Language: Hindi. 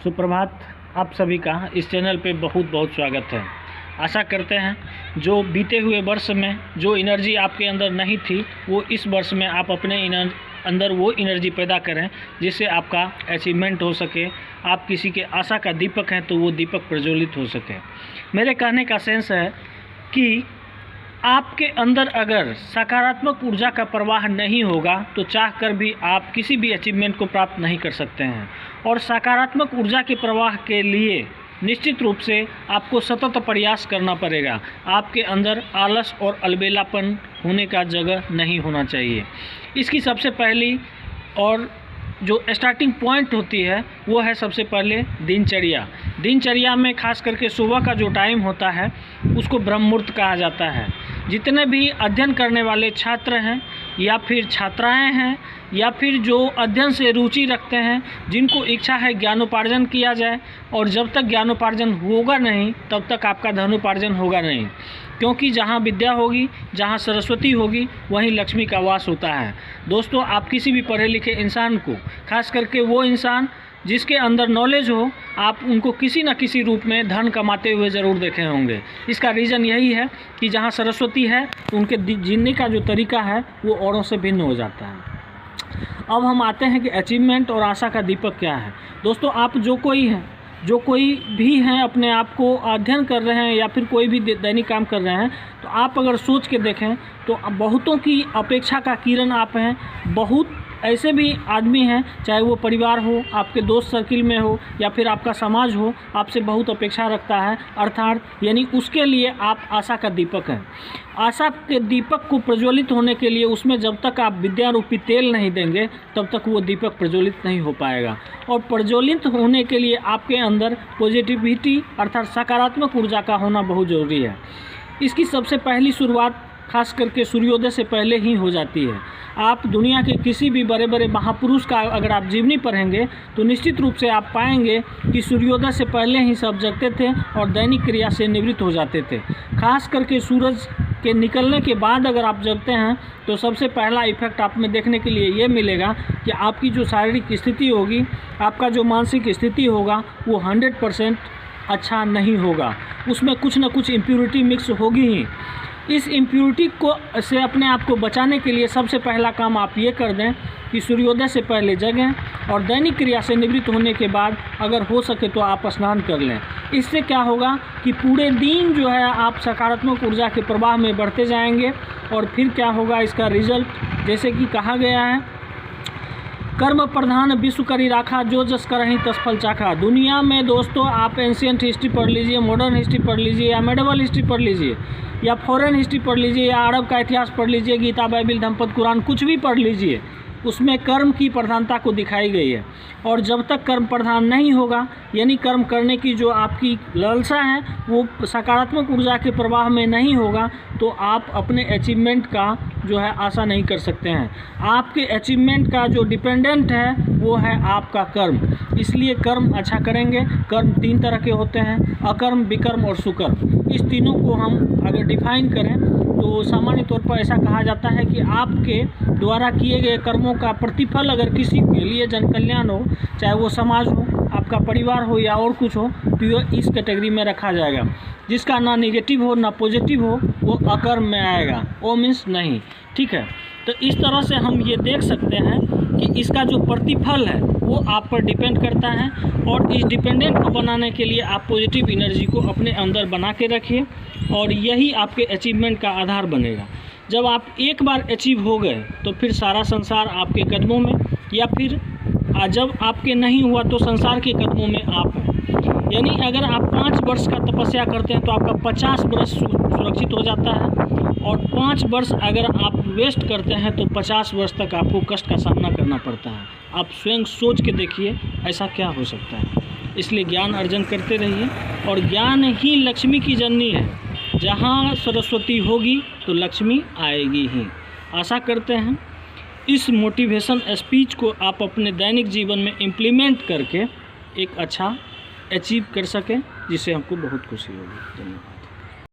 सुप्रभात। आप सभी का इस चैनल पे बहुत बहुत स्वागत है। आशा करते हैं जो बीते हुए वर्ष में जो एनर्जी आपके अंदर नहीं थी वो इस वर्ष में आप अपने अंदर वो एनर्जी पैदा करें जिससे आपका अचीवमेंट हो सके। आप किसी के आशा का दीपक हैं तो वो दीपक प्रज्वलित हो सके। मेरे कहने का सेंस है कि आपके अंदर अगर सकारात्मक ऊर्जा का प्रवाह नहीं होगा तो चाहकर भी आप किसी भी अचीवमेंट को प्राप्त नहीं कर सकते हैं। और सकारात्मक ऊर्जा के प्रवाह के लिए निश्चित रूप से आपको सतत प्रयास करना पड़ेगा। आपके अंदर आलस और अलबेलापन होने का जगह नहीं होना चाहिए। इसकी सबसे पहली और जो स्टार्टिंग पॉइंट होती है वो है सबसे पहले दिनचर्या। दिनचर्या में खास करके सुबह का जो टाइम होता है उसको ब्रह्म मुहूर्त कहा जाता है। जितने भी अध्ययन करने वाले छात्र हैं या फिर छात्राएं हैं या फिर जो अध्ययन से रुचि रखते हैं, जिनको इच्छा है ज्ञानोपार्जन किया जाए, और जब तक ज्ञानोपार्जन होगा नहीं तब तक आपका धनोपार्जन होगा नहीं, क्योंकि जहाँ विद्या होगी, जहाँ सरस्वती होगी, वहीं लक्ष्मी का वास होता है। दोस्तों, आप किसी भी पढ़े लिखे इंसान को, खास करके वो इंसान जिसके अंदर नॉलेज हो, आप उनको किसी न किसी रूप में धन कमाते हुए ज़रूर देखे होंगे। इसका रीज़न यही है कि जहाँ सरस्वती है तो उनके जीने का जो तरीका है वो औरों से भिन्न हो जाता है। अब हम आते हैं कि अचीवमेंट और आशा का दीपक क्या है। दोस्तों, आप जो कोई भी हैं, अपने आप को अध्ययन कर रहे हैं या फिर कोई भी दैनिक काम कर रहे हैं, तो आप अगर सोच के देखें तो बहुतों की अपेक्षा का किरण आप हैं। बहुत ऐसे भी आदमी हैं, चाहे वो परिवार हो, आपके दोस्त सर्किल में हो या फिर आपका समाज हो, आपसे बहुत अपेक्षा रखता है। अर्थात यानी उसके लिए आप आशा का दीपक हैं। आशा के दीपक को प्रज्वलित होने के लिए उसमें जब तक आप विद्या रूपी तेल नहीं देंगे तब तक वो दीपक प्रज्वलित नहीं हो पाएगा। और प्रज्वलित होने के लिए आपके अंदर पॉजिटिविटी अर्थात सकारात्मक ऊर्जा का होना बहुत ज़रूरी है। इसकी सबसे पहली शुरुआत खास करके सूर्योदय से पहले ही हो जाती है। आप दुनिया के किसी भी बड़े बड़े महापुरुष का अगर आप जीवनी पढ़ेंगे तो निश्चित रूप से आप पाएंगे कि सूर्योदय से पहले ही सब जगते थे और दैनिक क्रिया से निवृत्त हो जाते थे। खास करके सूरज के निकलने के बाद अगर आप जगते हैं तो सबसे पहला इफेक्ट आप में देखने के लिए ये मिलेगा कि आपकी जो शारीरिक स्थिति होगी, आपका जो मानसिक स्थिति होगा, वो 100% अच्छा नहीं होगा। उसमें कुछ न कुछ इम्प्योरिटी मिक्स होगी ही। इस इम्प्योरिटी को से अपने आप को बचाने के लिए सबसे पहला काम आप ये कर दें कि सूर्योदय से पहले जगें और दैनिक क्रिया से निवृत्त होने के बाद अगर हो सके तो आप स्नान कर लें। इससे क्या होगा कि पूरे दिन जो है आप सकारात्मक ऊर्जा के प्रवाह में बढ़ते जाएंगे। और फिर क्या होगा इसका रिजल्ट, जैसे कि कहा गया है, कर्म प्रधान विश्व करी राखा, जो जस करहि तस फल चाखा। दुनिया में दोस्तों आप एंशिएंट हिस्ट्री पढ़ लीजिए, मॉडर्न हिस्ट्री पढ़ लीजिए या मेडिवल हिस्ट्री पढ़ लीजिए या फॉरेन हिस्ट्री पढ़ लीजिए या अरब का इतिहास पढ़ लीजिए, गीता, बाइबिल, धम्मपद, कुरान, कुछ भी पढ़ लीजिए, उसमें कर्म की प्रधानता को दिखाई गई है। और जब तक कर्म प्रधान नहीं होगा, यानी कर्म करने की जो आपकी लालसा है वो सकारात्मक ऊर्जा के प्रवाह में नहीं होगा, तो आप अपने अचीवमेंट का जो है आशा नहीं कर सकते हैं। आपके अचीवमेंट का जो डिपेंडेंट है वो है आपका कर्म। इसलिए कर्म अच्छा करेंगे। कर्म 3 तरह के होते हैं, अकर्म, विकर्म और सुकर्म। इस तीनों को हम अगर डिफाइन करें तो सामान्य तौर पर ऐसा कहा जाता है कि आपके द्वारा किए गए कर्मों का प्रतिफल अगर किसी के लिए जन कल्याण हो, चाहे वो समाज हो, आपका परिवार हो या और कुछ हो, तो ये इस कैटेगरी में रखा जाएगा। जिसका ना नेगेटिव हो ना पॉजिटिव हो वो अकर्म में आएगा, ओ मीन्स नहीं। ठीक है, तो इस तरह से हम ये देख सकते हैं कि इसका जो प्रतिफल है वो आप पर डिपेंड करता है। और इस डिपेंडेंट को बनाने के लिए आप पॉजिटिव एनर्जी को अपने अंदर बना के रखिए और यही आपके अचीवमेंट का आधार बनेगा। जब आप एक बार अचीव हो गए तो फिर सारा संसार आपके कदमों में, या फिर जब आपके नहीं हुआ तो संसार के कदमों में आप हैं। यानी अगर आप 5 वर्ष का तपस्या करते हैं तो आपका 50 वर्ष सुरक्षित हो जाता है, और 5 वर्ष अगर आप वेस्ट करते हैं तो 50 वर्ष तक आपको कष्ट का सामना करना पड़ता है। आप स्वयं सोच के देखिए ऐसा क्या हो सकता है। इसलिए ज्ञान अर्जन करते रहिए, और ज्ञान ही लक्ष्मी की जननी है। जहाँ सरस्वती होगी तो लक्ष्मी आएगी ही। आशा करते हैं इस मोटिवेशन स्पीच को आप अपने दैनिक जीवन में इम्प्लीमेंट करके एक अच्छा अचीव कर सकें, जिससे हमको बहुत खुशी होगी। धन्यवाद।